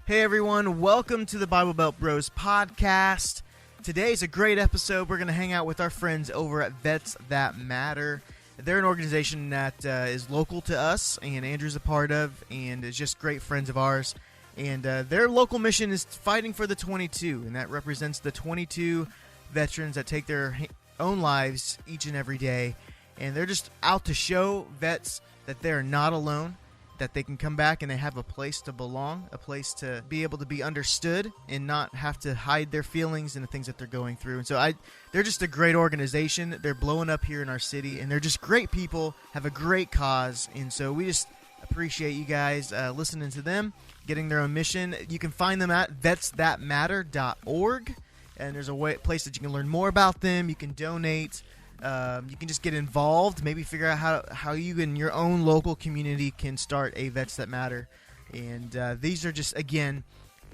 Hey everyone, welcome to the Bible Belt Bros podcast. Today's a great episode. We're going to hang out with our friends over at Vets That Matter. They're an organization that is local to us, and Andrew's a part of, and is just great friends of ours. And their local mission is fighting for the 22, and that represents the 22 veterans that take their own lives each and every day. And they're just out to show vets that they're not alone, that they can come back and they have a place to belong, a place to be able to be understood and not have to hide their feelings and the things that they're going through. And so they're just a great organization. They're blowing up here in our city, and they're just great people, have a great cause. And so we just appreciate you guys listening to them, getting their own mission. You can find them at vetsthatmatter.org, and there's a place that you can learn more about them. You can donate. You can just get involved, maybe figure out how you in your own local community can start a Vets That Matter. And these are just, again,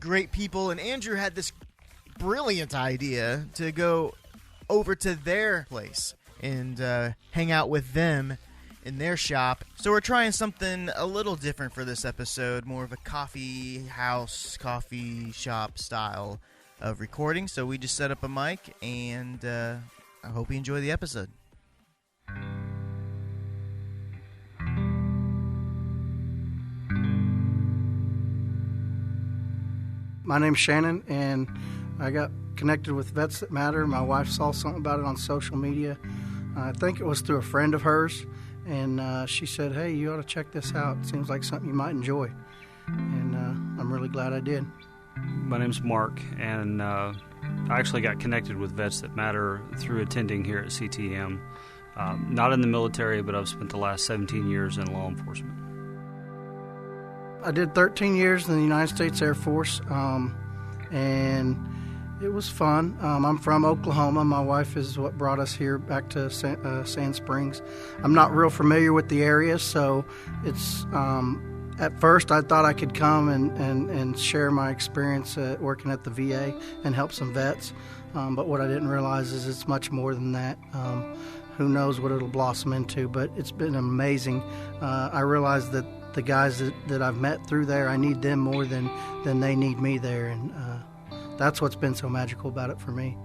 great people. And Andrew had this brilliant idea to go over to their place and hang out with them in their shop. So we're trying something a little different for this episode, more of a coffee house, coffee shop style of recording. So we just set up a mic, and I hope you enjoy the episode. My name's Shannon, and I got connected with Vets That Matter. My wife saw something about it on social media. I think it was through a friend of hers, and she said, hey, you ought to check this out. It seems like something you might enjoy. And I'm really glad I did. My name's Mark, and I actually got connected with Vets That Matter through attending here at CTM. Not in the military, but I've spent the last 17 years in law enforcement. I did 13 years in the United States Air Force, and it was fun. I'm from Oklahoma. My wife is what brought us here back to Sand Springs. I'm not real familiar with the area, so it's... At first, I thought I could come and share my experience working at the VA and help some vets. But what I didn't realize is it's much more than that. Who knows what it'll blossom into, but it's been amazing. I realized that the guys that I've met through there, I need them more than they need me there. And that's what's been so magical about it for me.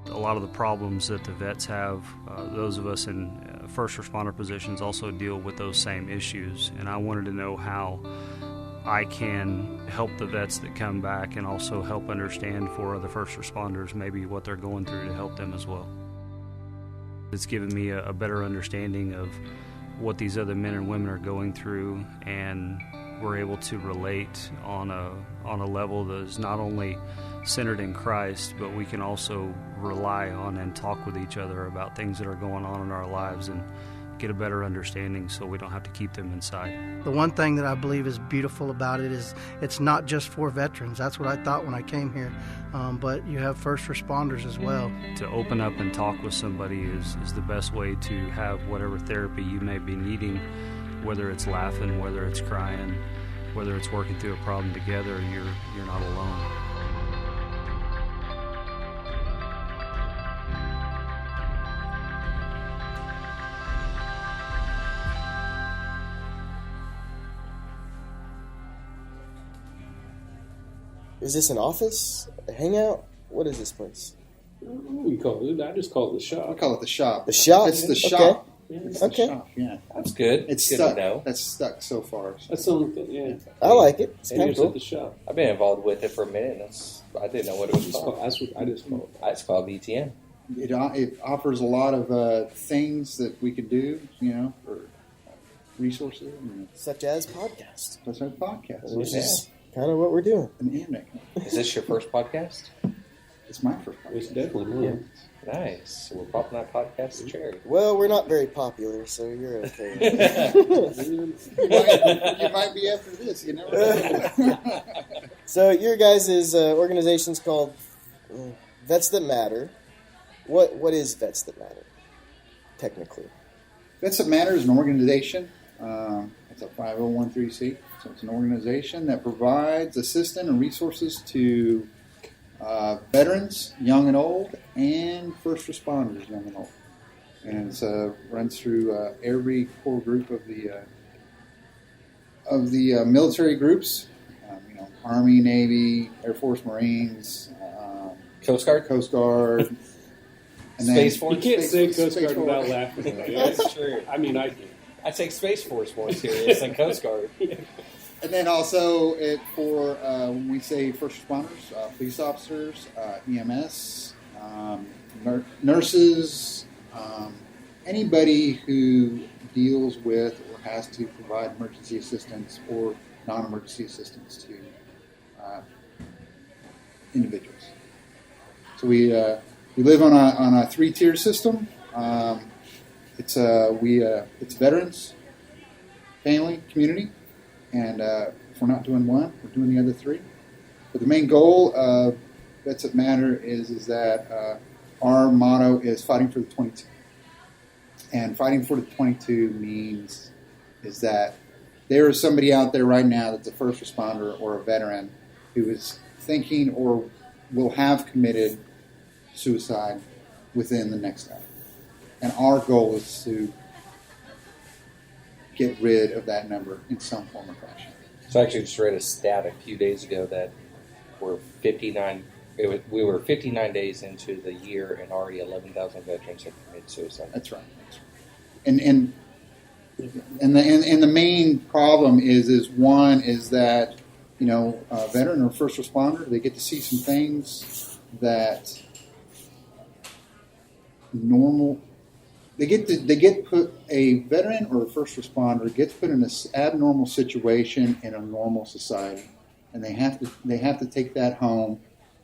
A lot of the problems that the vets have, those of us in first responder positions also deal with those same issues. And I wanted to know how I can help the vets that come back and also help understand for other first responders maybe what they're going through to help them as well. It's given me a better understanding of what these other men and women are going through, and we're able to relate on a level that is not only centered in Christ, but we can also rely on and talk with each other about things that are going on in our lives and get a better understanding so we don't have to keep them inside. The one thing that I believe is beautiful about it is it's not just for veterans. That's what I thought when I came here, but you have first responders as well. To open up and talk with somebody is the best way to have whatever therapy you may be needing, whether it's laughing, whether it's crying, whether it's working through a problem together. You're not alone. Is this an office? A hangout? What is this place? We call it. I just call it the shop. We call it the shop. The shop? It's the Okay. shop. Yeah. It's Okay. the shop, yeah. That's good. It's good stuck. to know. That's stuck so far. That's the only thing. Yeah. I like it. It's kind of It's cool. at the shop. I've been involved with it for a minute. I didn't know what it was called. That's what I just call it. It's called VTM. It offers a lot of things that we could do, for resources. Such as podcast. That's our podcast. Which is kind of what we're doing. An internet. Is this your first podcast? It's my first It's podcast. definitely mine. Nice. So we're popping that podcast to cherry. Well, we're not very popular, so you're okay. You might be after this. You never know. So your guys' organization's called Vets That Matter. What is Vets That Matter, technically? Vets That Matter is an organization. It's a 501(c), so it's an organization that provides assistance and resources to veterans, young and old, and first responders, young and old. And it runs through every core group of the military groups. Army, Navy, Air Force, Marines, Coast Guard? Coast Guard, and Space then Force? You can't say Coast Space Guard Force. without laughing. That's true. I mean, I can. I take Space Force more serious than Coast Guard. And then also for when we say first responders, police officers, EMS, nurses, anybody who deals with or has to provide emergency assistance or non-emergency assistance to individuals. So we live on a 3-tier system. It's veterans, family, community, and if we're not doing one, we're doing the other 3. But the main goal of Vets That Matter is that our motto is fighting for the 22. And fighting for the 22 means is that there is somebody out there right now that's a first responder or a veteran who is thinking or will have committed suicide within the next hour. And our goal is to get rid of that number in some form or fashion. So I actually just read a stat a few days ago that we were 59 days into the year and already 11,000 veterans have committed suicide. That's right. And the main problem is one is that a veteran or first responder, they get to see some things that normal. They get put a veteran or a first responder gets put in an abnormal situation in a normal society, and they have to take that home,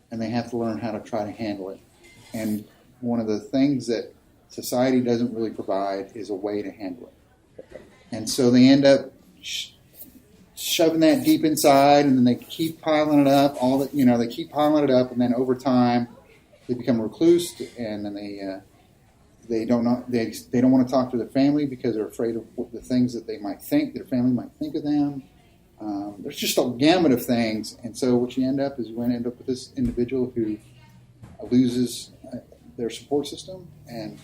and they have to learn how to try to handle it. And one of the things that society doesn't really provide is a way to handle it, and so they end up shoving that deep inside, and then they keep piling it up. They keep piling it up, and then over time, they become recluse, and then they don't want to talk to their family because they're afraid of the things that their family might think of them. There's just a gamut of things, and so what you end up is you end up with this individual who loses their support system, and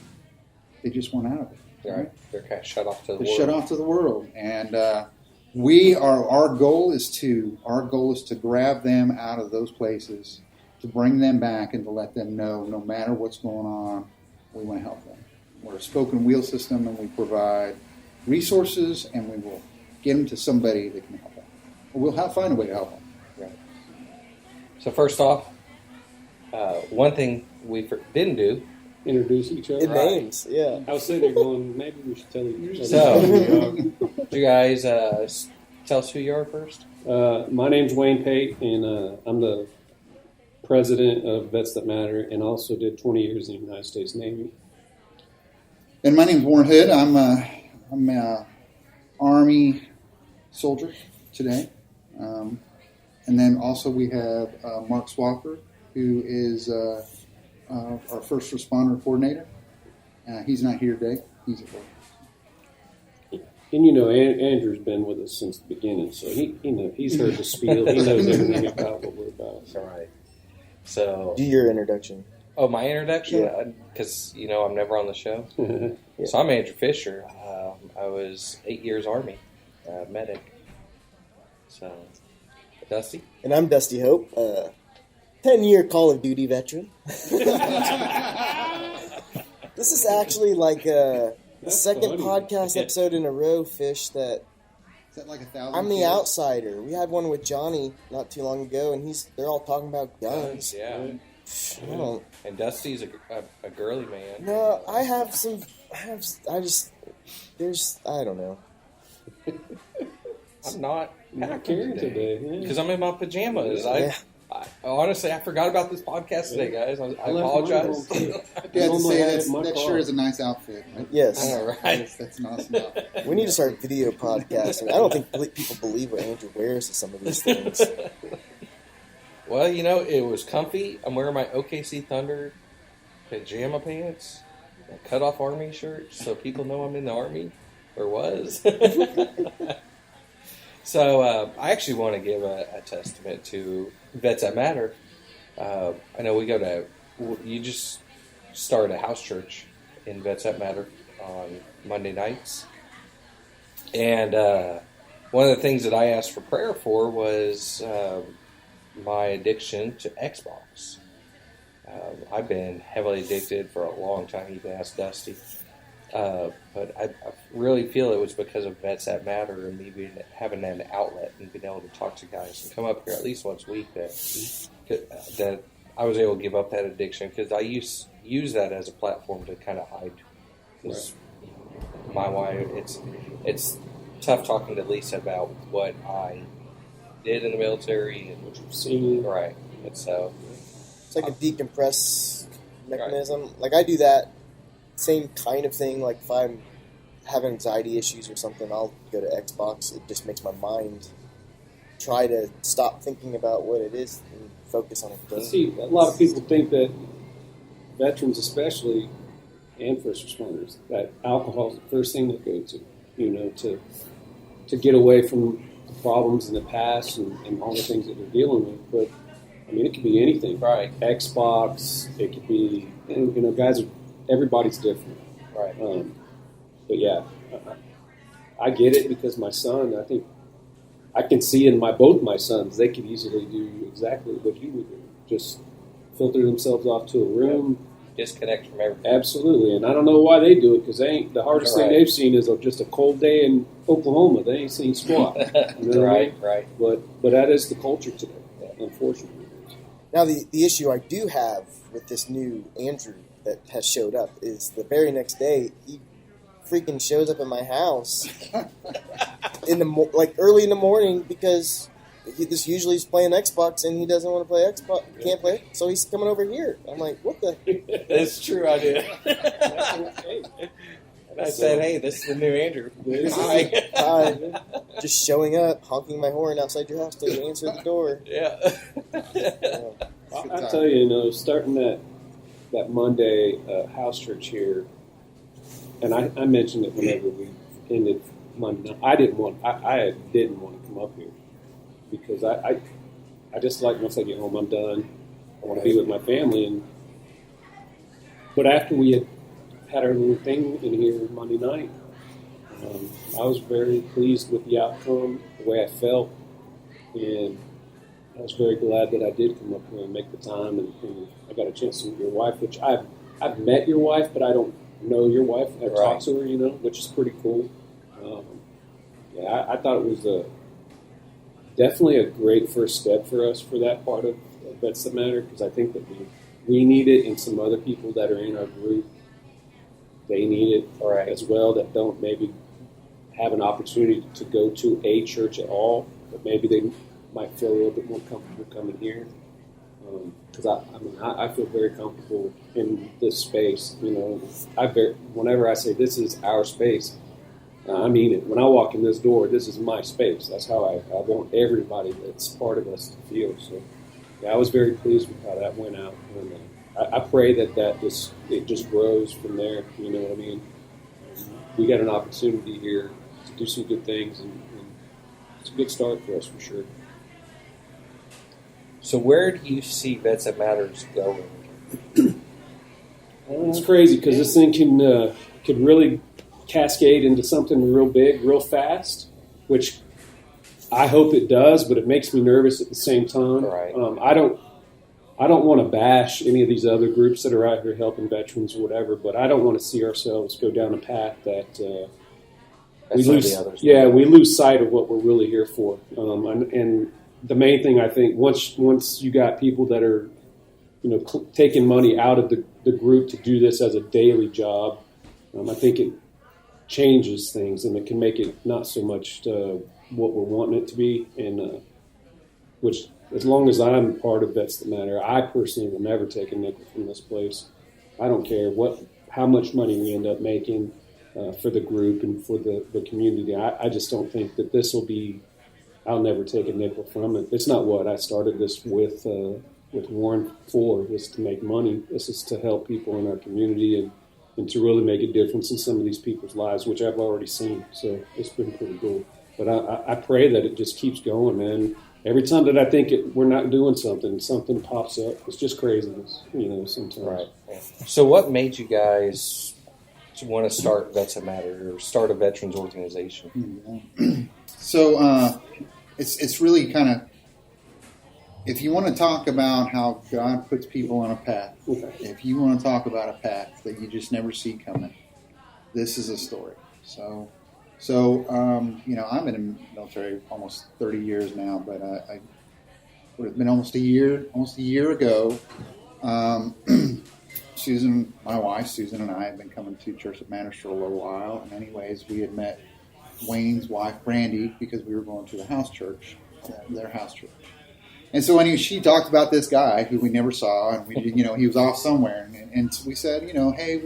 they just want out of it. Right? They're kind of shut off to the world. Shut off to the world, and our goal is to grab them out of those places, to bring them back, and to let them know no matter what's going on, we want to help them. We're a spoken wheel system, and we provide resources, and we will get them to somebody that can help them. Or we'll find a way to help them. Right. So first off, one thing we didn't do. Introduce each other. It names, yeah. I was sitting there going, maybe we should tell each other. So, would you guys tell us who you are first? My name's Wayne Pait, and I'm the president of Vets That Matter, and also did 20 years in the United States Navy. And my name's Warren Hood. I'm a Army soldier today. And then also we have Mark Swalker, who is our first responder coordinator. He's not here today. He's at work. And Andrew's been with us since the beginning, so he's heard the spiel. He knows everything about what we're about. All right. So, Do your introduction. Oh, my introduction? Yeah. Because, I'm never on the show. Yeah. So I'm Andrew Fisher. I was 8 years Army, medic. So, Dusty? And I'm Dusty Hope, 10-year Call of Duty veteran. This is actually like the second podcast episode in a row, Fish, that Is that like 1,000? I'm the outsider. We had one with Johnny not too long ago, and they're all talking about guns. Yeah. I don't. And Dusty's a girly man. No, I don't know. I'm not caring today. because I'm in my pajamas. Yeah. I honestly, I forgot about this podcast today, guys. I apologize. You have to say that sure is a nice outfit, right? Yes. I know, right? That's an awesome outfit. We need to start video podcasting. I don't think people believe what Andrew wears to some of these things. Well, it was comfy. I'm wearing my OKC Thunder pajama pants, a cut-off Army shirt, so people know I'm in the Army, or was. So I actually want to give a testament to Vets That Matter. I know you just started a house church in Vets That Matter on Monday nights. And one of the things that I asked for prayer for was my addiction to Xbox. I've been heavily addicted for a long time. You can ask Dusty. But I really feel it was because of Vets That Matter and me having an outlet and being able to talk to guys and come up here at least once a week that I was able to give up that addiction, because I use that as a platform to kind of hide. Because my wife, it's tough talking to Lisa about what I did in the military and what you've seen. Right. And so it's like a decompress mechanism. Right. Like I do that same kind of thing. Like if I'm having anxiety issues or something, I'll go to Xbox. It just makes my mind try to stop thinking about what it is and focus on a game. See, a lot of people think that veterans especially, and first responders, that alcohol is the first thing they go to, to get away from the problems in the past and all the things that they're dealing with. But, I mean, it could be anything. Right. Xbox, it could be, guys are, everybody's different. Right. But yeah, I get it, because my son, I think, I can see in both my sons, they could easily do exactly what you would do. Just filter themselves off to a room. Disconnect from everything. Absolutely. And I don't know why they do it, because the hardest thing they've seen is just a cold day in Oklahoma. They ain't seen squat. Right. But that is the culture today, unfortunately. Now, the issue I do have with this new Andrew that has showed up is the very next day, he freaking shows up at my house early in the morning, because he just usually is playing Xbox and he doesn't want to play Xbox, can't play, so he's coming over here. I'm like, what the? That's true, I did. And I said, hey, this is the new Andrew. Hi. Just showing up, honking my horn outside your house to answer the door. Yeah. I tell you, starting that Monday house church here, and I mentioned it whenever we ended Monday night. I didn't want to come up here, because I just like, once I get home, I'm done. I want to be with my family. But after we had our little thing in here Monday night, I was very pleased with the outcome, the way I felt, and I was very glad that I did come up here and make the time, and I got a chance to meet your wife, which I've met your wife, but I don't know your wife. I've talked to her, which is pretty cool. I thought it was definitely a great first step for us for that part of Vets That Matter, because I think that we need it, and some other people that are in our group, they need it as well, that don't maybe have an opportunity to go to a church at all, but maybe they might feel a little bit more comfortable coming here. Because I feel very comfortable in this space. Whenever I say this is our space, I mean it. When I walk in this door, this is my space. That's how I want everybody that's part of us to feel. So, I was very pleased with how that went out, and I pray that it just grows from there. You know what I mean? We got an opportunity here to do some good things, and it's a good start for us for sure. So where do you see Vets That Matters going? It's crazy, because this thing could really cascade into something real big, real fast, which I hope it does, but it makes me nervous at the same time. Right. I don't want to bash any of these other groups that are out here helping veterans or whatever, but I don't want to see ourselves go down a path that we lose sight of what we're really here for. And the main thing, I think, once you got people that are, taking money out of the group to do this as a daily job, I think it changes things, and it can make it not so much what we're wanting it to be. And which, as long as I'm part of Vets That Matter, I personally will never take a nickel from this place. I don't care how much money we end up making for the group and for the community. I just don't think that this will be. I'll never take a nickel from it. It's not what I started this with Warren for, was to make money. This is to help people in our community and to really make a difference in some of these people's lives, which I've already seen. So it's been pretty cool. But I pray that it just keeps going, man. Every time that I think we're not doing something pops up. It's just craziness, sometimes. Right. So what made you guys want to start Vets That Matter or start a veterans organization? Mm-hmm. So it's really kind of, if you want to talk about how God puts people on a path, if you want to talk about a path that you just never see coming, this is a story. So I've been in the military almost 30 years now, but I would have been almost a year ago. Susan, my wife, Susan, and I had been coming to Church that Matters for a little while. And anyways, we had met Wayne's wife, Brandy, because we were going to the house church, their house church. And so anyway, she talked about this guy who we never saw, and we, he was off somewhere. And we said, hey,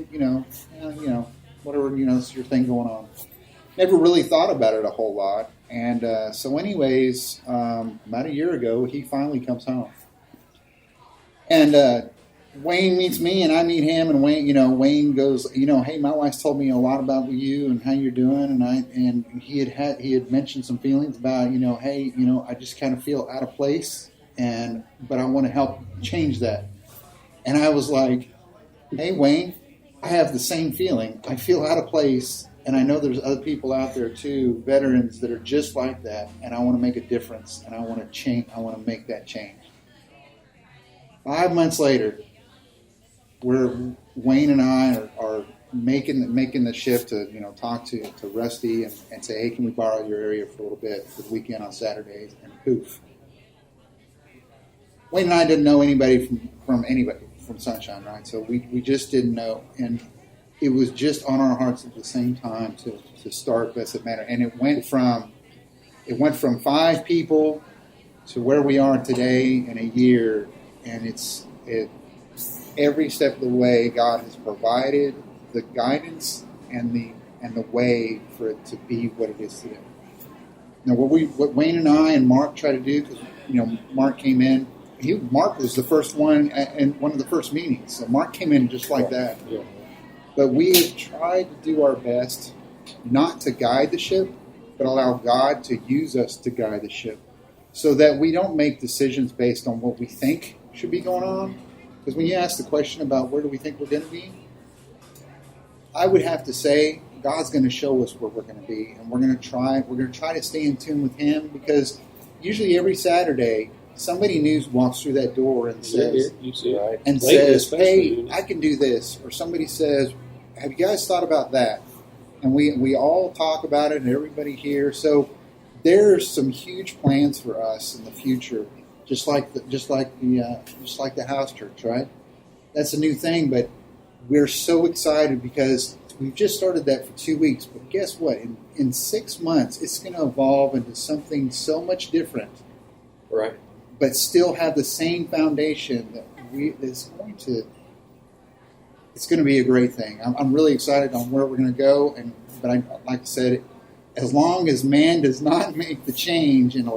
whatever, it's your thing going on. Never really thought about it a whole lot. And so anyways, about a year ago, he finally comes home. And Wayne meets me, and I meet him, and Wayne goes, hey, my wife's told me a lot about you and how you're doing, and he had mentioned some feelings about, hey, I just kind of feel out of place, but I want to help change that. And I was like, hey, Wayne, I have the same feeling. I feel out of place, and I know there's other people out there too, veterans that are just like that, and I want to make a difference, and I want to change. I want to make that change. 5 months later, Wayne and I are making the shift to talk to Rusty and say, hey, can we borrow your area for a little bit for the weekend on Saturdays? And poof, Wayne and I didn't know anybody from Sunshine, right? So we just didn't know, and it was just on our hearts at the same time to start Vets That Matter, and it went from 5 people to where we are today in a year, and it's every step of the way God has provided the guidance and the way for it to be what it is today. Now, what Wayne and I and Mark try to do, because Mark came in. Mark was the first one in one of the first meetings, so Mark came in just like that. Yeah. But we have tried to do our best not to guide the ship, but allow God to use us to guide the ship, so that we don't make decisions based on what we think should be going on. Because when you ask the question about where do we think we're going to be, I would have to say God's going to show us where we're going to be, and we're going to try to stay in tune with Him, because usually every Saturday somebody new walks through that door and says, hey, I can do this. Or somebody says, have you guys thought about that? And we all talk about it, and everybody here. So there's some huge plans for us in the future, just like the house church, right? That's a new thing, but we're so excited because we've just started that for 2 weeks. But guess what? In 6 months, it's going to evolve into something so much different, right? But still have the same foundation it's going to be a great thing. I'm really excited on where we're going to go, but like I said, as long as man does not make the change and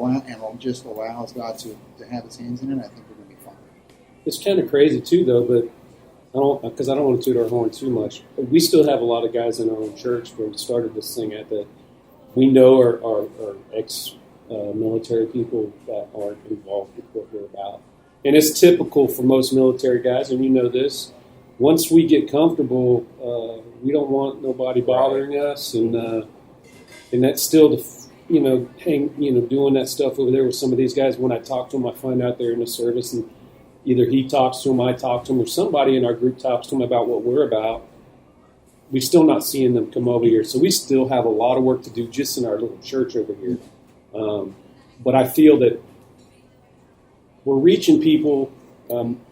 just allows God to have His hands in it, I think we're going to be fine. It's kind of crazy too, though, but I don't want to toot our horn too much. But we still have a lot of guys in our own church where we started this thing at that we know are ex-military people that aren't involved with what we're about. And it's typical for most military guys, and you know this. Once we get comfortable, we don't want nobody bothering us, and that's still doing that stuff over there with some of these guys. When I talk to them, I find out they're in the service, and either he talks to them, I talk to them, or somebody in our group talks to them about what we're about. We're still not seeing them come over here, so we still have a lot of work to do just in our little church over here. But I feel that we're reaching people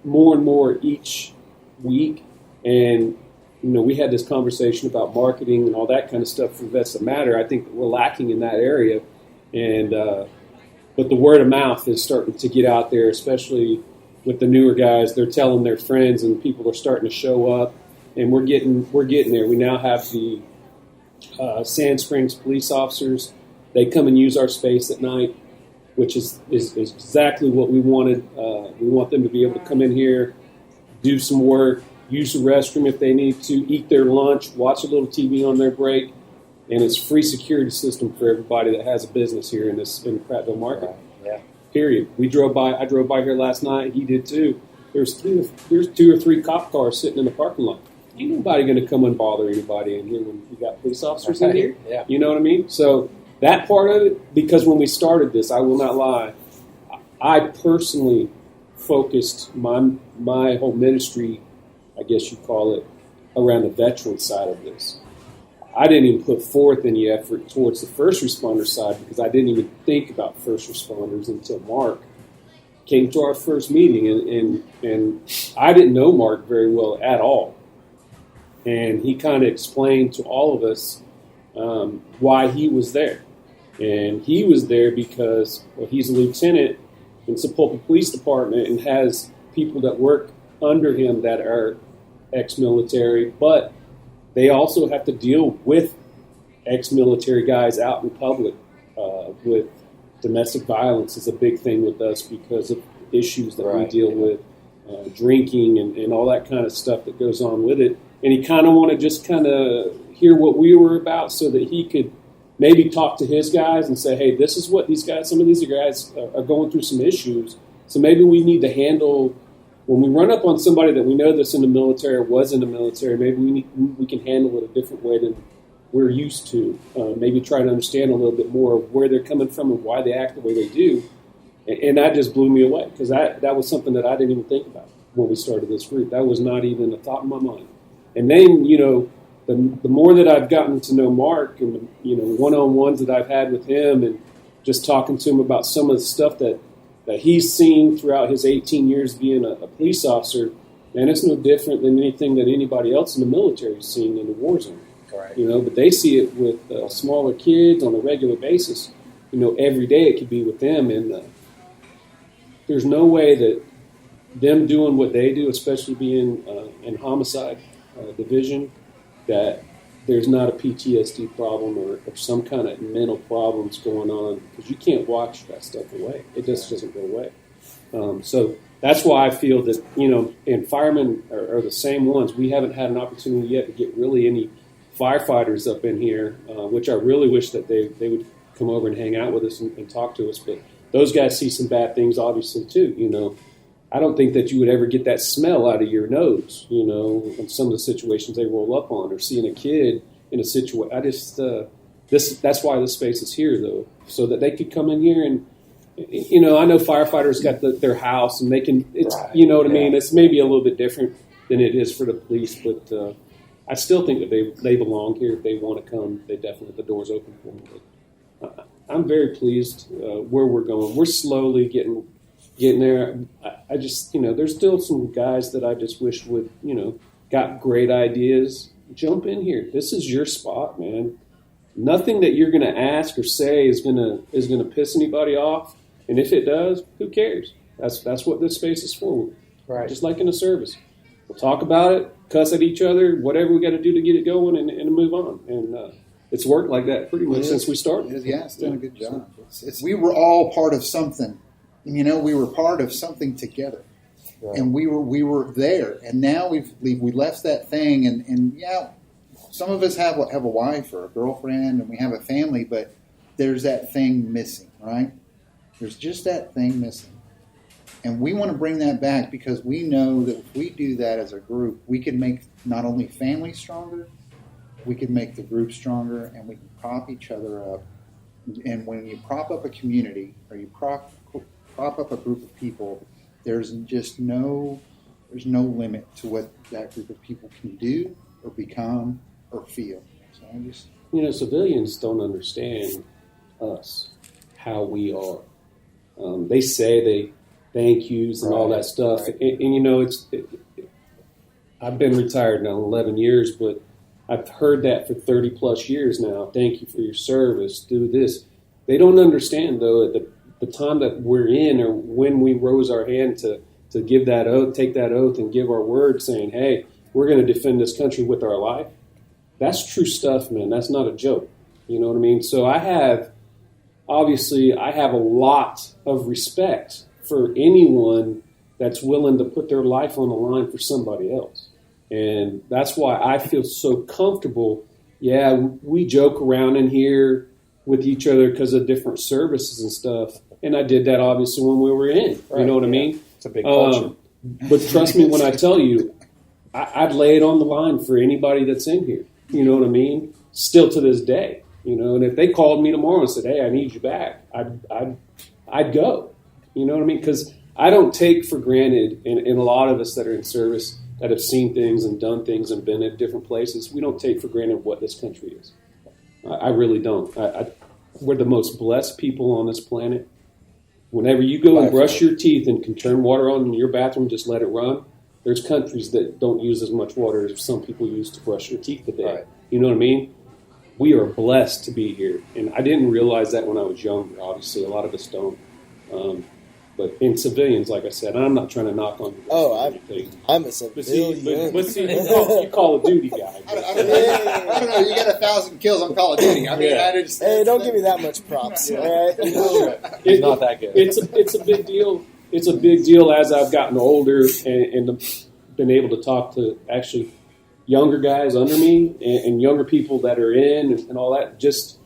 more and more each week, and we had this conversation about marketing and all that kind of stuff for Vets That Matter. I think that we're lacking in that area, and but the word of mouth is starting to get out there, especially with the newer guys. They're telling their friends, and people are starting to show up, and we're getting there. We now have the Sand Springs police officers. They come and use our space at night, which is exactly what we wanted. We want them to be able to come in here, do some work, use the restroom if they need to, eat their lunch, watch a little TV on their break, and it's free security system for everybody that has a business here in the Prattville market. Right. Yeah. Period. I drove by here last night. He did too. There's 2 or 3 cop cars sitting in the parking lot. ain't nobody going to come and bother anybody in here when we got police officers in here. Yeah. You know what I mean? So that part of it, because when we started this, I will not lie, I personally focused my whole ministry, I guess you'd call it, around the veteran side of this. I didn't even put forth any effort towards the first responder side because I didn't even think about first responders until Mark came to our first meeting, and I didn't know Mark very well at all. And he kind of explained to all of us why he was there. And he was there because, well, he's a lieutenant in Sepulpa Police Department and has people that work under him that are ex-military, but they also have to deal with ex-military guys out in public. With domestic violence is a big thing with us because of issues that we deal with, drinking and all that kind of stuff that goes on with it. And he kind of wanted to just kind of hear what we were about so that he could maybe talk to his guys and say, hey, this is what these guys, some of these guys are going through some issues. So maybe we need to handle, when we run up on somebody that we know that's in the military or was in the military, maybe we can handle it a different way than we're used to. Maybe try to understand a little bit more of where they're coming from and why they act the way they do. And that just blew me away because that was something that I didn't even think about when we started this group. That was not even a thought in my mind. And then, the more that I've gotten to know Mark and, one-on-ones that I've had with him and just talking to him about some of the stuff that he's seen throughout his 18 years being a police officer, man, it's no different than anything that anybody else in the military has seen in the war zone. Right. But they see it with smaller kids on a regular basis. Every day it could be with them, and there's no way that them doing what they do, especially being in homicide division, that there's not a PTSD problem or some kind of mental problems going on, because you can't watch that stuff away. It just doesn't go away. So that's why I feel that, and firemen are the same ones. We haven't had an opportunity yet to get really any firefighters up in here, which I really wish that they would come over and hang out with us and talk to us. But those guys see some bad things, obviously, too. I don't think that you would ever get that smell out of your nose, in some of the situations they roll up on, or seeing a kid in a situation. That's why this space is here, though, so that they could come in here and, I know firefighters got their house and they can, you know what I mean? It's maybe a little bit different than it is for the police, but I still think that they belong here. If they want to come, they definitely, the door's open for them. But I'm very pleased where we're going. We're slowly getting there. I just, there's still some guys that I just wish would, got great ideas. Jump in here. This is your spot, man. Nothing that you're going to ask or say is going to piss anybody off. And if it does, who cares? That's what this space is for. Right. Just like in a service. We'll talk about it, cuss at each other, whatever we got to do to get it going, and move on. And it's worked like that pretty much since we started. Yeah, it's done a good job. We were all part of something. We were part of something together, and we were there. And now we left that thing, and some of us have a wife or a girlfriend, and we have a family, but there's that thing missing, right? There's just that thing missing, and we want to bring that back because we know that if we do that as a group, we can make not only families stronger, we can make the group stronger, and we can prop each other up. And when you prop up a community or you prop up a group of people, there's no limit to what that group of people can do or become or feel. So I just civilians don't understand us, how we are. They say they thank yous and all that stuff, and I've been retired now 11 years, but I've heard that for 30 plus years now. Thank you for your service. Do this. They don't understand though at the time that we're in, or when we rose our hand to give that oath, take that oath and give our word saying, hey, we're going to defend this country with our life. That's true stuff, man. That's not a joke. You know what I mean? So I have a lot of respect for anyone that's willing to put their life on the line for somebody else. And that's why I feel so comfortable. Yeah, we joke around in here with each other because of different services and stuff. And I did that obviously when we were in. You know what I mean? It's a big culture. But trust me when I tell you, I'd lay it on the line for anybody that's in here. You know what I mean? Still to this day, and if they called me tomorrow and said, "Hey, I need you back," I'd go. You know what I mean? Because I don't take for granted, and a lot of us that are in service that have seen things and done things and been at different places, we don't take for granted what this country is. I really don't. We're the most blessed people on this planet. Whenever you go and brush your teeth and can turn water on in your bathroom, just let it run. There's countries that don't use as much water as some people use to brush their teeth a day. Right. You know what I mean? We are blessed to be here. And I didn't realize that when I was younger. Obviously, a lot of us don't. But in civilians, like I said, I'm not trying to knock on you. I'm a civilian. But see, you Call of Duty guy. I don't know. You got 1,000 kills on Call of Duty. I mean, hey, don't give me that much props. All right? It's not that good. It's a big deal. It's a big deal as I've gotten older and been able to talk to actually younger guys under me and younger people that are in and all that. Just,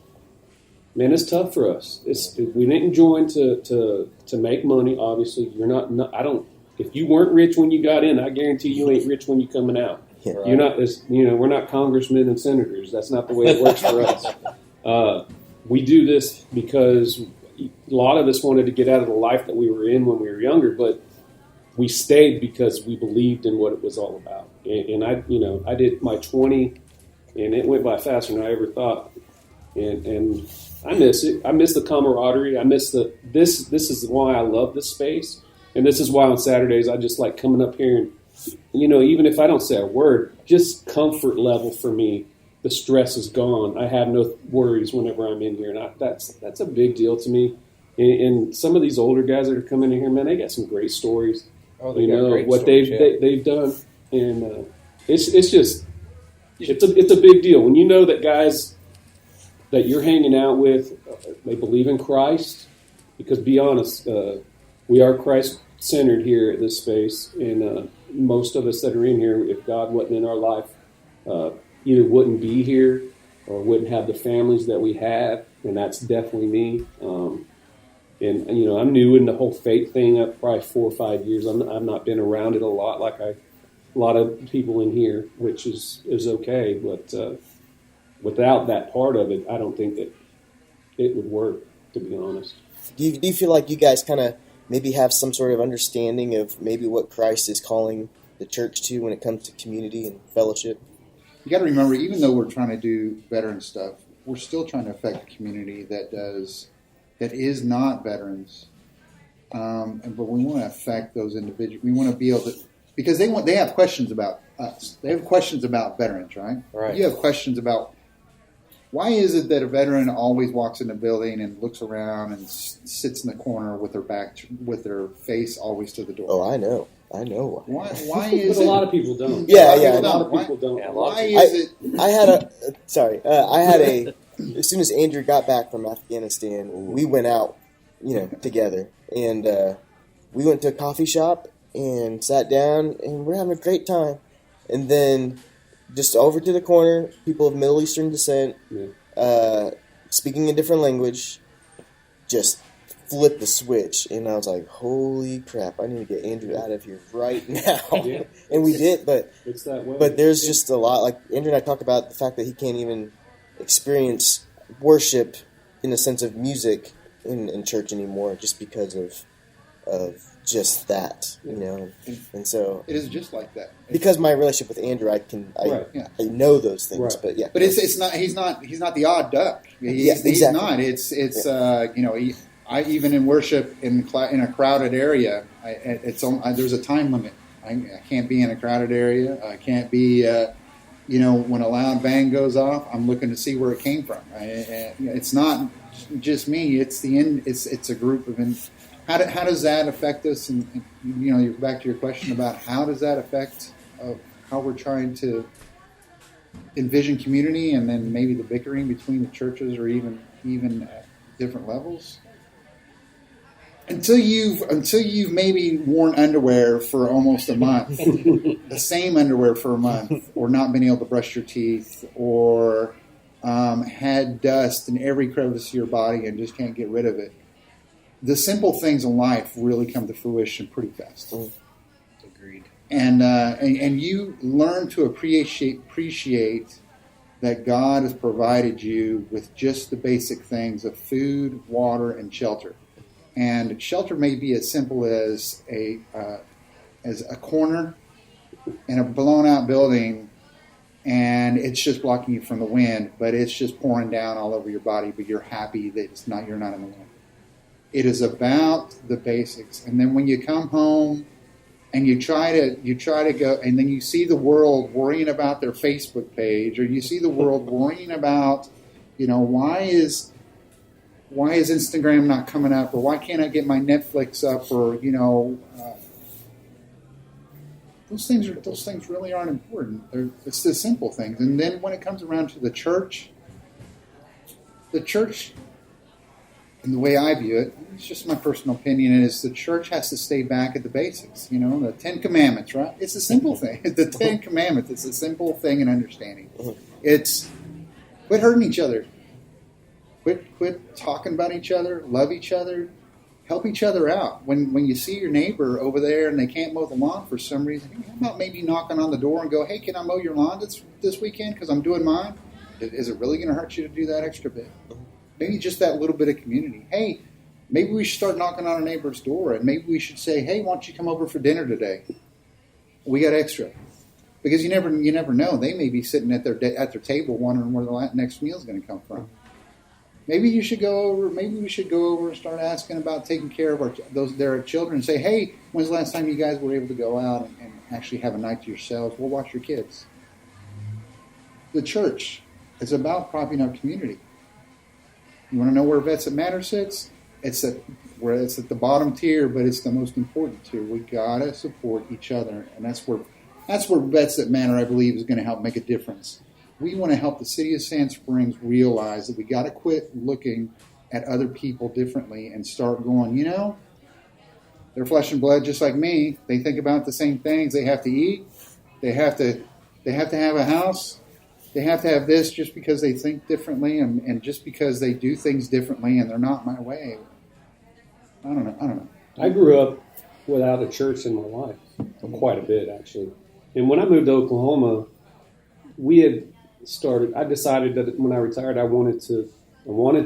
man, it's tough for us. We didn't join to make money. Obviously, you're not. I don't. If you weren't rich when you got in, I guarantee you ain't rich when you're coming out. Yeah, right. You're not. We're not congressmen and senators. That's not the way it works for us. We do this because a lot of us wanted to get out of the life that we were in when we were younger, but we stayed because we believed in what it was all about. And I did my 20, and it went by faster than I ever thought. And I miss it. I miss the camaraderie. I miss this is why I love this space. And this is why on Saturdays I just like coming up here and, even if I don't say a word, just comfort level for me. The stress is gone. I have no worries whenever I'm in here. And that's a big deal to me. And some of these older guys that are coming in here, man, they got some great stories. Oh, they got great what stories, they've done. And it's a big deal. When you know that guys that you're hanging out with, they believe in Christ, because be honest, we are Christ-centered here at this space, and most of us that are in here, if God wasn't in our life, either wouldn't be here or wouldn't have the families that we have, and that's definitely me. And I'm new in the whole faith thing. I've probably 4 or 5 years. I've not been around it a lot like a lot of people in here, which is okay, but without that part of it, I don't think that it would work, to be honest. Do you feel like you guys kind of maybe have some sort of understanding of maybe what Christ is calling the church to when it comes to community and fellowship? You got to remember, even though we're trying to do veteran stuff, we're still trying to affect the community that is not veterans. But we want to affect those individuals. We want to be able to, because they have questions about us. They have questions about veterans, right? Right. You have questions about why is it that a veteran always walks in the building and looks around and sits in the corner with their face always to the door? Oh, I know. Why is but it? a lot of people don't. Yeah, A lot of people don't. Why is it? I had a. As soon as Andrew got back from Afghanistan, we went out, together, and we went to a coffee shop and sat down, and we're having a great time. And then just over to the corner, people of Middle Eastern descent, speaking a different language, just flipped the switch, and I was like, holy crap, I need to get Andrew out of here right now. Yeah. And we did, but it's that way. But there's just a lot, like Andrew and I talk about the fact that he can't even experience worship in the sense of music in church anymore, just because of just that, and so it is just like that. Because my relationship with Andrew, I know those things, right. But yeah, but it's not. He's not the odd duck. He's not. It's even in worship in a crowded area, there's a time limit. I can't be in a crowded area. I can't be. When a loud bang goes off, I'm looking to see where it came from. It's not just me. It's it's a group of. How does that affect us? And you're back to your question about how does that affect how we're trying to envision community, and then maybe the bickering between the churches, or even at different levels. Until you've maybe worn underwear for almost a month, the same underwear for a month, or not been able to brush your teeth, or had dust in every crevice of your body and just can't get rid of it. The simple things in life really come to fruition pretty fast. Agreed. and you learn to appreciate that God has provided you with just the basic things of food, water, and shelter. And shelter may be as simple as a corner in a blown-out building, and it's just blocking you from the wind, but it's just pouring down all over your body, but you're happy that you're not in the wind. It is about the basics. And then when you come home and you try to go, and then you see the world worrying about their Facebook page, or you see the world worrying about, why is Instagram not coming up, or why can't I get my Netflix up, or those things really aren't important. It's the simple things. And then when it comes around to the church, and the way I view it, it's just my personal opinion, is the church has to stay back at the basics. The 10 Commandments, right? It's a simple thing. The 10 Commandments, it's a simple thing in understanding. It's quit hurting each other. Quit talking about each other. Love each other. Help each other out. When you see your neighbor over there and they can't mow the lawn for some reason, how about maybe knocking on the door and go, hey, can I mow your lawn this weekend because I'm doing mine? Is it really going to hurt you to do that extra bit? Maybe just that little bit of community. Hey, maybe we should start knocking on our neighbor's door, and maybe we should say, hey, why don't you come over for dinner today? We got extra. Because you never know. They may be sitting at their table wondering where the next meal is going to come from. Maybe you should go over. Maybe we should go over and start asking about taking care of their children, and say, hey, when's the last time you guys were able to go out and actually have a night to yourselves? We'll watch your kids. The church is about propping up community. You want to know where Vets That Matter sits? It's at the bottom tier, but it's the most important tier. We gotta support each other, and that's where Vets That Matter, I believe, is going to help make a difference. We want to help the city of Sand Springs realize that we got to quit looking at other people differently and start going, they're flesh and blood just like me. They think about the same things. They have to eat. They have to have a house. They have to have this just because they think differently and just because they do things differently and they're not my way. I don't know. I grew up without a church in my life, quite a bit actually. And when I moved to Oklahoma, I decided that when I retired, I wanted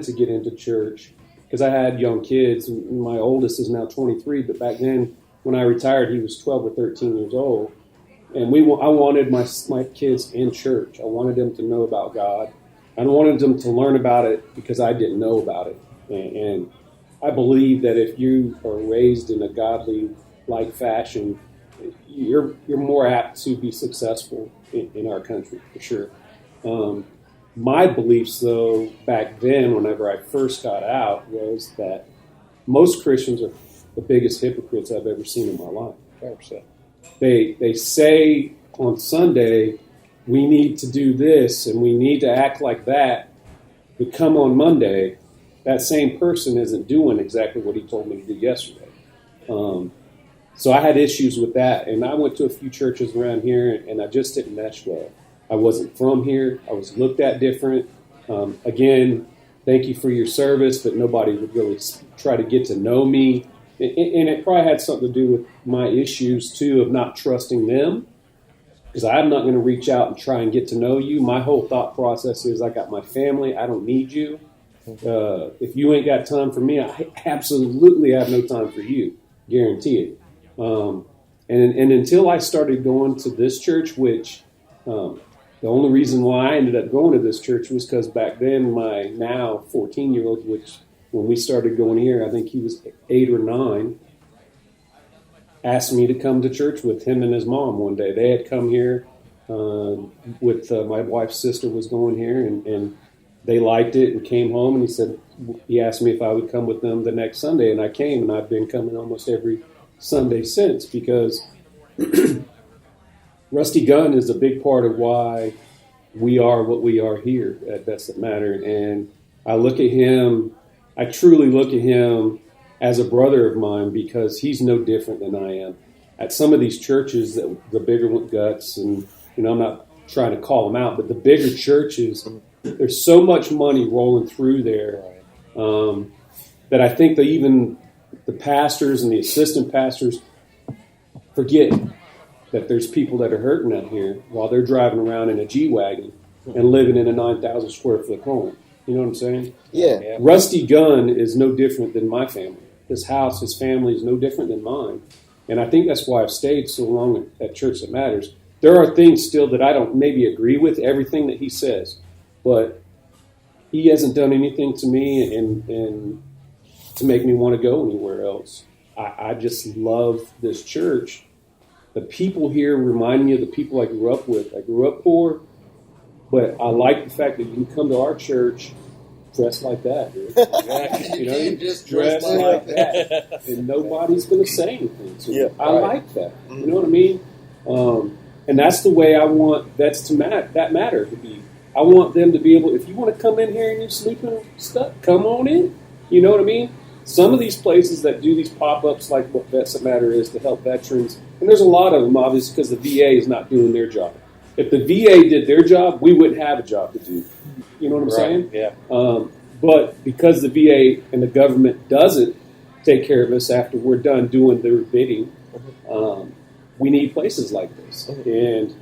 to get into church because I had young kids. My oldest is now 23, but back then when I retired, he was 12 or 13 years old. And I wanted my kids in church. I wanted them to know about God. I wanted them to learn about it because I didn't know about it. And I believe that if you are raised in a godly-like fashion, you're more apt to be successful in our country, for sure. My beliefs, though, back then, whenever I first got out, was that most Christians are the biggest hypocrites I've ever seen in my life. 100%. They say on Sunday, we need to do this and we need to act like that, but come on Monday, that same person isn't doing exactly what he told me to do yesterday. So I had issues with that, and I went to a few churches around here, and I just didn't mesh well. I wasn't from here. I was looked at different. Again, thank you for your service, but nobody would really try to get to know me. And it probably had something to do with my issues, too, of not trusting them. Because I'm not going to reach out and try and get to know you. My whole thought process is I got my family. I don't need you. If you ain't got time for me, I absolutely have no time for you. Guarantee it. And until I started going to this church, which the only reason why I ended up going to this church was because back then my now 14-year-old, which when we started going here, I think he was 8 or 9, asked me to come to church with him and his mom one day. They had come here with my wife's sister was going here, and they liked it and came home, and he asked me if I would come with them the next Sunday, and I came, and I've been coming almost every Sunday since, because Rusty Gunn is a big part of why we are what we are here at Vets That Matter. And I truly look at him as a brother of mine, because he's no different than I am. At some of these churches, the bigger guts, and I'm not trying to call them out, but the bigger churches, there's so much money rolling through there that I think that even the pastors and the assistant pastors forget that there's people that are hurting out here while they're driving around in a G-Wagon and living in a 9,000 square foot home. You know what I'm saying? Yeah. Rusty Gunn is no different than my family. His house, his family is no different than mine. And I think that's why I've stayed so long at Church That Matters. There are things still that I don't maybe agree with, everything that he says, but he hasn't done anything to me and to make me want to go anywhere else. I just love this church. The people here remind me of the people I grew up with. I grew up poor, but I like the fact that you can come to our church dressed like that. Dude. You know, you just dress like that. And nobody's going to say anything. So Yeah, I like that. You know what I mean? And that's the way I want that matter to be. I want them to be able, if you want to come in here and you're sleeping stuff, come on in. You know what I mean? Some of these places that do these pop-ups, like what Vets That Matter is, to help veterans, and there's a lot of them, obviously, because the VA is not doing their job. If the VA did their job, we wouldn't have a job to do. You know what I'm saying? Yeah. But because the VA and the government doesn't take care of us after we're done doing their bidding, we need places like this. And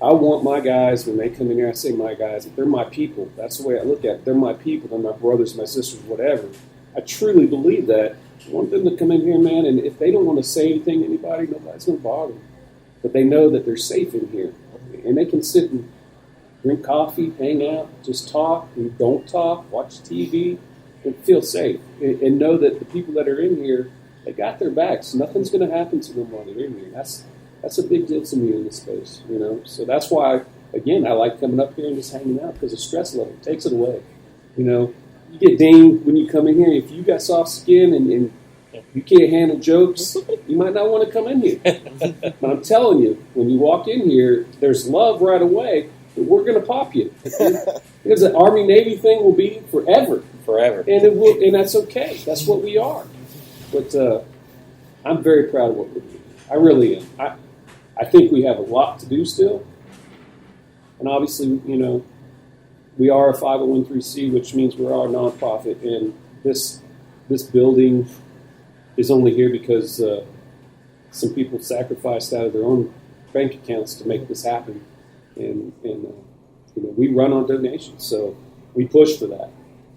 I want my guys, when they come in here, I say my guys, they're my people. That's the way I look at it. They're my people. They're my brothers, my sisters, whatever. I truly believe that. I want them to come in here, man, and if they don't want to say anything to anybody, nobody's going to bother them. But they know that they're safe in here. And they can sit and drink coffee, hang out, just talk, and don't talk, watch TV, and feel safe. And know that the people that are in here, they got their backs. Nothing's going to happen to them while they're in here. That's a big deal to me in this space, you know. So that's why, again, I like coming up here and just hanging out, because the stress level takes it away. You know, you get dinged when you come in here. If you got soft skin and you can't handle jokes, you might not want to come in here. But I'm telling you, when you walk in here, there's love right away, but we're going to pop you. Because the Army-Navy thing will be forever. Forever. And that's okay. That's what we are. But I'm very proud of what we're doing. I really am. I think we have a lot to do still. And obviously, you know, we are a 501(c), which means we're a nonprofit. And this building is only here because some people sacrificed out of their own bank accounts to make this happen. And you know, we run on donations, so we push for that.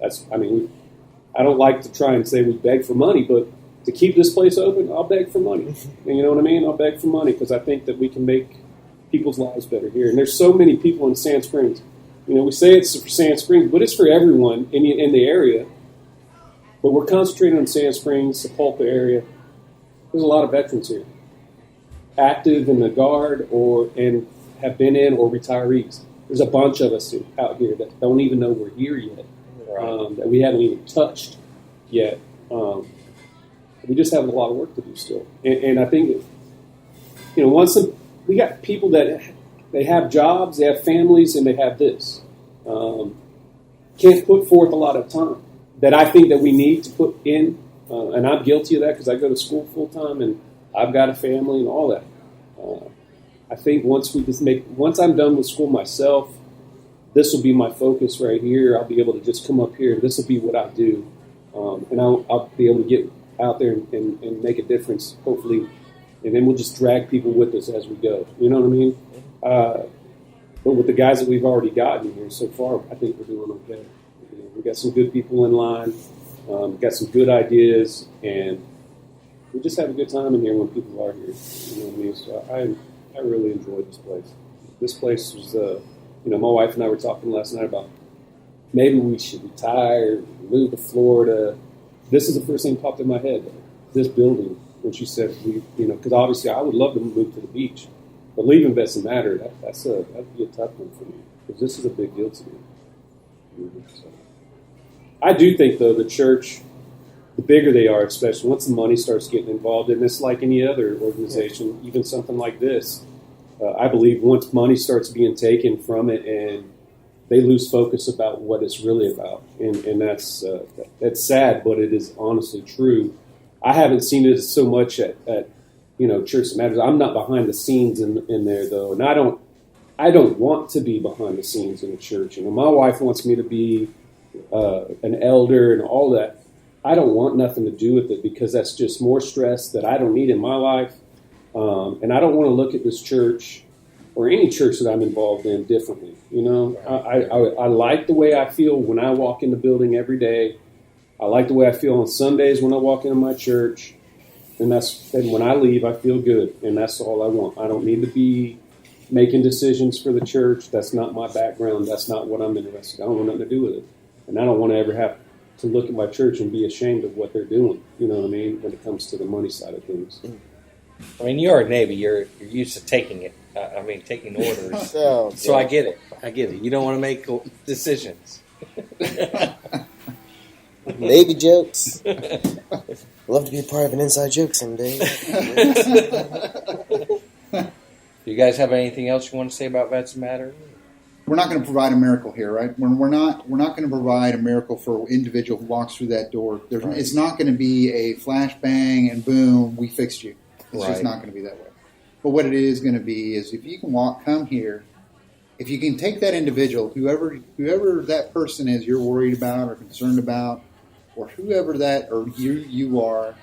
I don't like to try and say we beg for money, but to keep this place open, I'll beg for money. And you know what I mean? I'll beg for money because I think that we can make people's lives better here. And there's so many people in Sand Springs. You know, we say it's for Sand Springs, but it's for everyone in the area. But we're concentrating on Sand Springs, Sepulpa area. There's a lot of veterans here, active in the Guard and have been in, or retirees. There's a bunch of us out here that don't even know we're here yet, that we haven't even touched yet. We just have a lot of work to do still. And I think, you know, we got people that they have jobs, they have families, and they have this. Can't put forth a lot of time that I think that we need to put in. And I'm guilty of that because I go to school full time and I've got a family and all that. I think once I'm done with school myself, this will be my focus right here. I'll be able to just come up here and this will be what I do. And I'll be able to get out there and make a difference, hopefully. And then we'll just drag people with us as we go. You know what I mean? But with the guys that we've already gotten here so far, I think we're doing okay. You know, we got some good people in line. Got some good ideas, and we just have a good time in here when people are here. You know what I mean? So I really enjoyed this place. This place was, you know, my wife and I were talking last night about maybe we should retire, move to Florida. This is the first thing that popped in my head, this building, when she said, you know, because obviously I would love to move to the beach, but leaving Vets That Matter, that'd be a tough one for me, because this is a big deal to me. So, I do think, though, the church, the bigger they are, especially once the money starts getting involved in this, like any other organization, even something like this, I believe once money starts being taken from it and they lose focus about what it's really about, and that's sad, but it is honestly true. I haven't seen it so much at you know, Church That Matters. I'm not behind the scenes in there, though, and I don't want to be behind the scenes in the church. You know, my wife wants me to be an elder and all that. I don't want nothing to do with it because that's just more stress that I don't need in my life. And I don't want to look at this church or any church that I'm involved in differently. You know, I like the way I feel when I walk in the building every day. I like the way I feel on Sundays when I walk into my church. And when I leave, I feel good. And that's all I want. I don't need to be making decisions for the church. That's not my background. That's not what I'm interested in. I don't want nothing to do with it. And I don't want to ever have to look at my church and be ashamed of what they're doing. You know what I mean? When it comes to the money side of things. I mean, you're a Navy. You're used to taking it. Taking orders. So I get it. You don't want to make decisions. Navy jokes. Love to be a part of an inside joke someday. You guys have anything else you want to say about Vets Matter? We're not going to provide a miracle here, right? We're not going to provide a miracle for an individual who walks through that door. It's not going to be a flashbang and boom, we fixed you. It's just not going to be that way. But what it is going to be is if you can come here, if you can take that individual, whoever that person is you're worried about or concerned about, or whoever that or you are,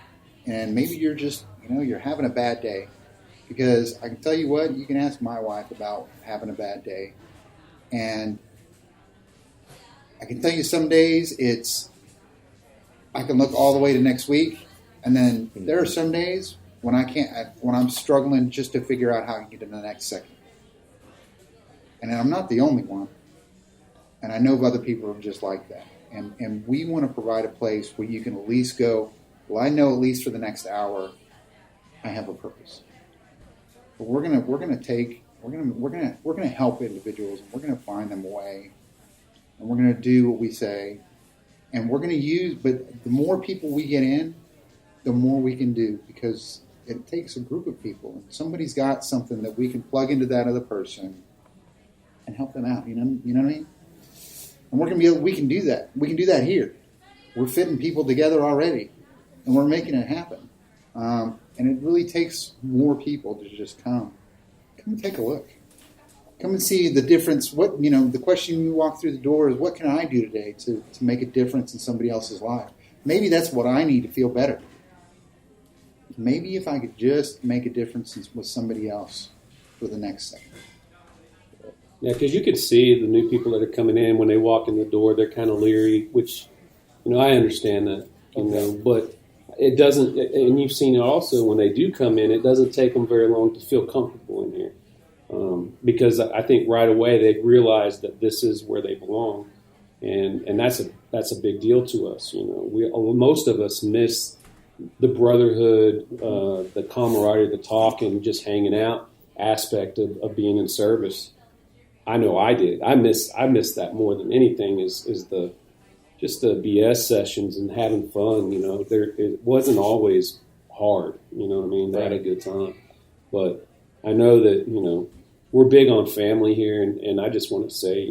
and maybe you're just you're having a bad day, because I can tell you what, you can ask my wife about having a bad day, and I can tell you some days I can look all the way to next week, and then there are some days when I'm struggling just to figure out how I can get to the next second. And I'm not the only one. And I know of other people who are just like that. And we want to provide a place where you can at least go, well, I know at least for the next hour I have a purpose. But we're gonna help individuals, and we're gonna find them a way, and we're gonna do what we say, and we're gonna but the more people we get in, the more we can do, because it takes a group of people, and somebody's got something that we can plug into that other person and help them out. You know what I mean? And we can do that. We can do that here. We're fitting people together already, and we're making it happen. And it really takes more people to just come and take a look. Come and see the difference. The question you walk through the door is, what can I do today to make a difference in somebody else's life? Maybe that's what I need to feel better. Maybe if I could just make a difference with somebody else for the next second. Yeah, because you could see the new people that are coming in, when they walk in the door, they're kind of leery, which, I understand that, but it doesn't, and you've seen it also when they do come in, it doesn't take them very long to feel comfortable in here. Because I think right away they realize that this is where they belong, and that's a big deal to us. Most of us miss the brotherhood, the camaraderie, the talking, just hanging out aspect of being in service. I know I did. I miss that more than anything. Is the BS sessions and having fun. It wasn't always hard. You know what I mean? They had a good time, but I know that we're big on family here, and I just want to say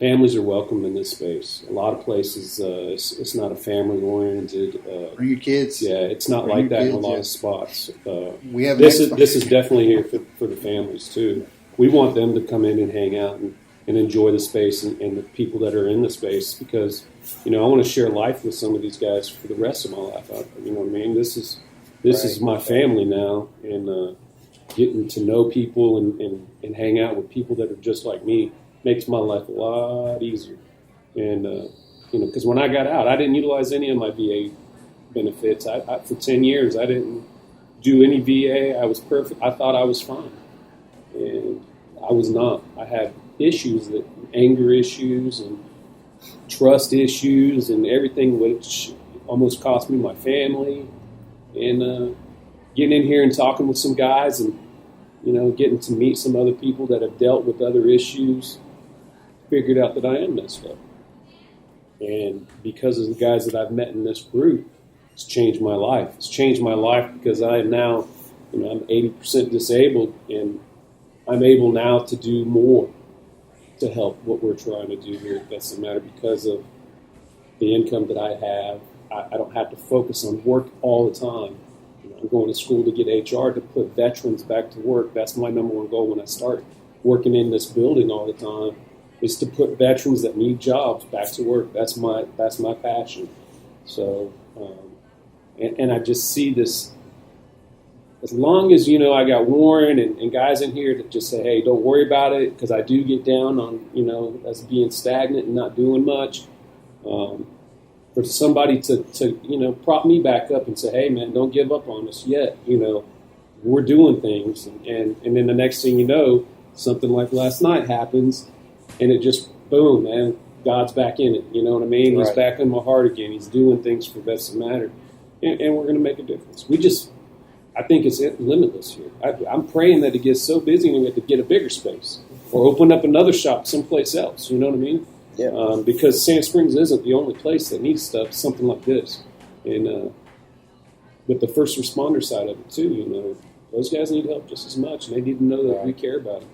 families are welcome in this space. A lot of places, it's not a family-oriented. Bring your kids. Yeah, it's not like that in a lot of spots. We have this is definitely here for the families too. We want them to come in and hang out and enjoy the space and the people that are in the space, because I want to share life with some of these guys for the rest of my life. You know what I mean? This is my family now, and getting to know people and hang out with people that are just like me makes my life a lot easier. And, because when I got out, I didn't utilize any of my VA benefits. I for 10 years, I didn't do any VA. I was perfect. I thought I was fine. And I was not. I had issues, anger issues and trust issues and everything, which almost cost me my family. And getting in here and talking with some guys and, getting to meet some other people that have dealt with other issues, figured out that I am messed up. And because of the guys that I've met in this group, it's changed my life. It's changed my life because I am now, I'm 80% disabled, and I'm able now to do more to help what we're trying to do here at Vets That Matter because of the income that I have. I don't have to focus on work all the time. I'm going to school to get HR to put veterans back to work. That's my number one goal when I start working in this building all the time, is to put veterans that need jobs back to work. That's my passion. So, and I just see this as long as, I got Warren and guys in here that just say, hey, don't worry about it, because I do get down on, us being stagnant and not doing much. For somebody to prop me back up and say, hey, man, don't give up on us yet. We're doing things. And then the next thing you know, something like last night happens, and it just, boom, man, God's back in it. You know what I mean? Right. He's back in my heart again. He's doing things for Vets That Matter. And we're going to make a difference. I think it's limitless here. I'm praying that it gets so busy and we have to get a bigger space or open up another shop someplace else. You know what I mean? Yeah. Because Sand Springs isn't the only place that needs something like this. And with the first responder side of it too, those guys need help just as much, and they need to know that we care about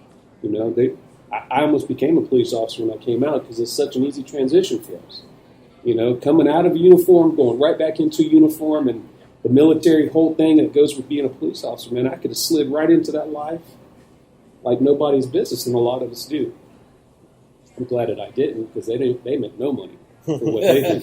them. I almost became a police officer when I came out because it's such an easy transition for us. Coming out of a uniform, going right back into uniform, and the military whole thing that goes with being a police officer, man, I could have slid right into that life like nobody's business, and a lot of us do. I'm glad that I didn't, because they make no money for what they do.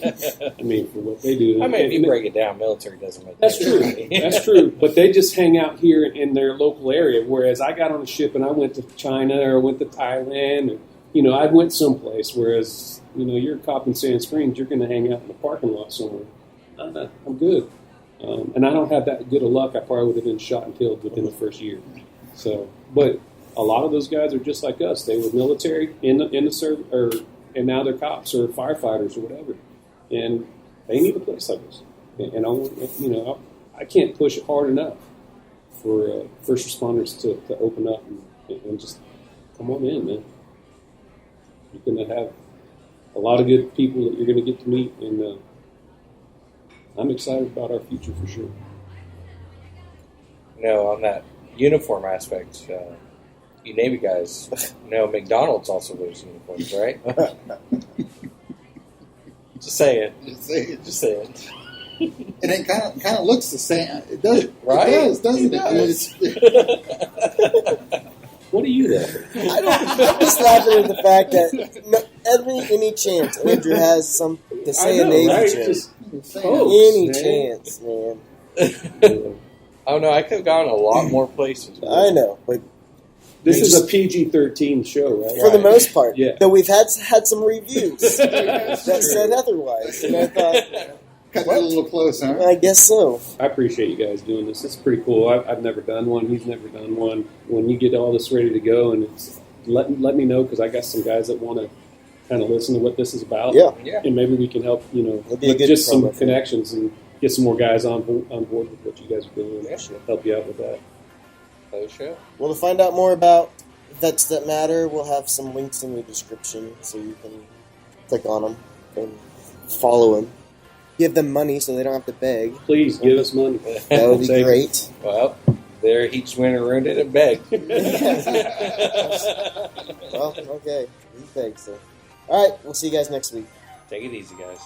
For what they do. If you break it down, military doesn't make that's true. Money. That's true. But they just hang out here in their local area, whereas I got on a ship and I went to China or went to Thailand, or, I went someplace, whereas, you're a cop in Sand Springs, you're going to hang out in the parking lot somewhere. I'm good. And I don't have that good of luck. I probably would have been shot and killed within the first year. But a lot of those guys are just like us. They were military in the service, and now they're cops or firefighters or whatever, and they need a place like this. And I can't push it hard enough for first responders to open up and just come on in, man. You're going to have a lot of good people that you're going to get to meet, and I'm excited about our future for sure. On that uniform aspect, you Navy guys know McDonald's also wears uniforms, right? Just saying. Just saying. And it kind of looks the same. It does, right? It does, doesn't it? What are you there? I'm just laughing at the fact that any chance Andrew has to say a Navy chance. Any chance, man. Oh no, I could have gone a lot more places. I know, but this is a PG-13 show, right? For the most part. Yeah. Though we've had some reviews that said otherwise, and I thought, cut a little close, huh? I guess so. I appreciate you guys doing this. It's pretty cool. I've never done one. He's never done one. When you get all this ready to go, and let me know, because I got some guys that want to kind of listen to what this is about. Yeah. And maybe we can help, with just some connections and get some more guys on board with what you guys are doing. Yeah, sure. Help you out with that. Sure. Well, to find out more about Vets That Matter, we'll have some links in the description so you can click on them and follow them. Give them money so they don't have to beg. Please give us money. That would be great. Well, there each winner ruined it and begged. Well, okay. He begged, so. All right, we'll see you guys next week. Take it easy, guys.